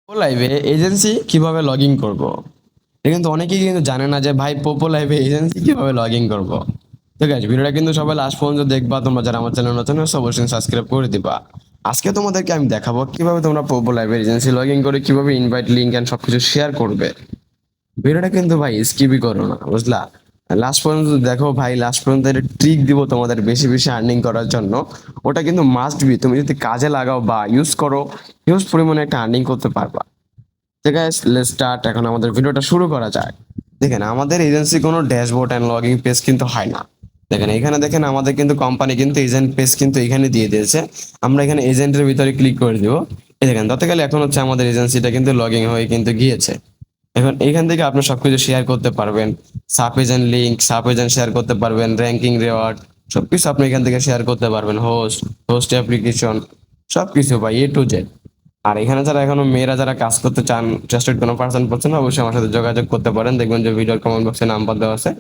পোপো লাইভে এজেন্সি কিভাবে log in করবো। এটা কিন্তু অনেকেই কিন্তু জানে না যে ভাই পোপো লাইভে এজেন্সি কিভাবে লগ ইন করবো। ঠিক আছে, ভিডিওটা কিন্তু সবাই লাস্ট পর্যন্ত দেখবা। তোমরা যারা আমার চ্যানেল নতুন আছো অবশ্যই সাবস্ক্রাইব করে দিবা। আজকে তোমাদেরকে আমি দেখাবো কিভাবে তোমরা পোপো লাইভে এজেন্সি লগ ইন করে কিভাবে ইনভাইট লিঙ্ক এন্ড সবকিছু শেয়ার করবে। ভিডিওটা কিন্তু ভাই স্কিপই করো না, বুঝলা? লাস্ট পর্যন্ত দেখো ভাই, লাস্ট পর্যন্ত একটা ট্রিক দিব তোমাদের বেশি বেশি আর্নিং করার জন্য। ওটা কিন্তু মাস্ট বি, তুমি যদি কাজে লাগাও বা ইউজ করো হিউজ পরিমাণে একটা আর্নিং করতে পারবা। ঠিক আছে, লেটস স্টার্ট। এখন আমাদের ভিডিওটা শুরু করা যাক। দেখেন, আমাদের এজেন্সি কোনো ড্যাশবোর্ড এন্ড লগইন পেজ কিন্তু হয় না। দেখেন এখানে, দেখেন আমাদের কিন্তু কোম্পানি কিন্তু এজেন্ট পেজ কিন্তু এখানে দিয়ে দিয়েছে। আমরা এখানে এজেন্টের ভিতরে ক্লিক করে দিব। এই দেখেন, তাতে গেলে এখন হচ্ছে আমাদের এজেন্সিটা কিন্তু লগ ইন হয়ে কিন্তু গিয়েছে। এখন এখান থেকে আপনি সবকিছু শেয়ার করতে পারবেন। Sub agent link, sub agent share করতে পারবেন, র্যাঙ্কিং রেওয়ার্ড সবকিছু আপনি এখান থেকে শেয়ার করতে পারবেন। হোস্ট, হোস্ট অ্যাপ্লিকেশন সবকিছু ভাই, এ টু জেড। আর এখানে যারা এখনো মেয়েরা যারা কাজ করতে চান, ট্রাস্টেড কোনো পার্সন পাচ্ছেন না, অবশ্যই আমার সাথে যোগাযোগ করতে পারেন। দেখবেন যে ভিডিওর কমেন্ট বক্সে নাম্বার দেওয়া আছে,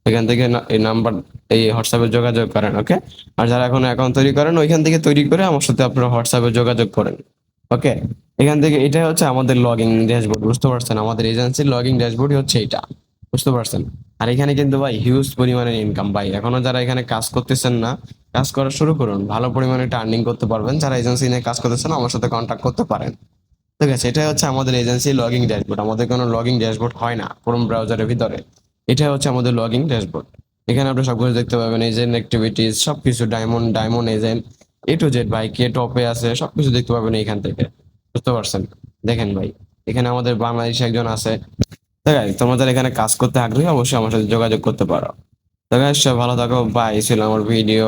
এখান থেকে এই নাম্বার, এই হোয়াটসঅ্যাপে যোগাযোগ করেন। ওকে। আর যারা এখন অ্যাকাউন্ট তৈরি করেন, ওইখান থেকে তৈরি করে আমার সাথে আপনারা হোয়াটসঅ্যাপে যোগাযোগ করেন। ওকে। এখান থেকে এটাই হচ্ছে আমাদের লগইন ড্যাশবোর্ড, বুঝতে পারছেন? আমাদের এজেন্সির লগইন ড্যাশবোর্ডই হচ্ছে এটা, বুঝতে পারছেন? আর এখানে কিন্তু ভাই হিউজ পরিমাণের ইনকাম ভাই। এখনো যারা এখানে কাজ করতেছেন না, কাজ করা শুরু করুন, ভালো পরিমাণে আর্নিং করতে পারবেন। যারা এজেন্সি নিয়ে কাজ করতেছেন আমার সাথে কন্ট্যাক্ট করতে পারেন। ঠিক আছে, এটাই হচ্ছে আমাদের এজেন্সি লগইন ড্যাশবোর্ড। আমাদের কোনো লগইন ড্যাশবোর্ড হয় না ক্রোম ব্রাউজারের ভিতরে। এটাই হচ্ছে আমাদের লগইন ড্যাশবোর্ড। এখানে আপনি সবকিছু দেখতে পাবেন, এজেন্ট অ্যাক্টিভিটিস সবকিছু, diamond diamond agent, A to Z ভাই, কে টপে আছে সবকিছু দেখতে পাবেন এইখান থেকে, বুঝতে পারছেন? দেখেন ভাই, এখানে আমাদের বাংলাদেশি একজন আছে। ঠিক আছে, তোমরা যারা এখানে কাজ করতে আগ্রহী অবশ্যই আমার সাথে যোগাযোগ করতে পারো। ঠিক আছে, ভালো থাকো, বাই। ছিল আমার ভিডিও।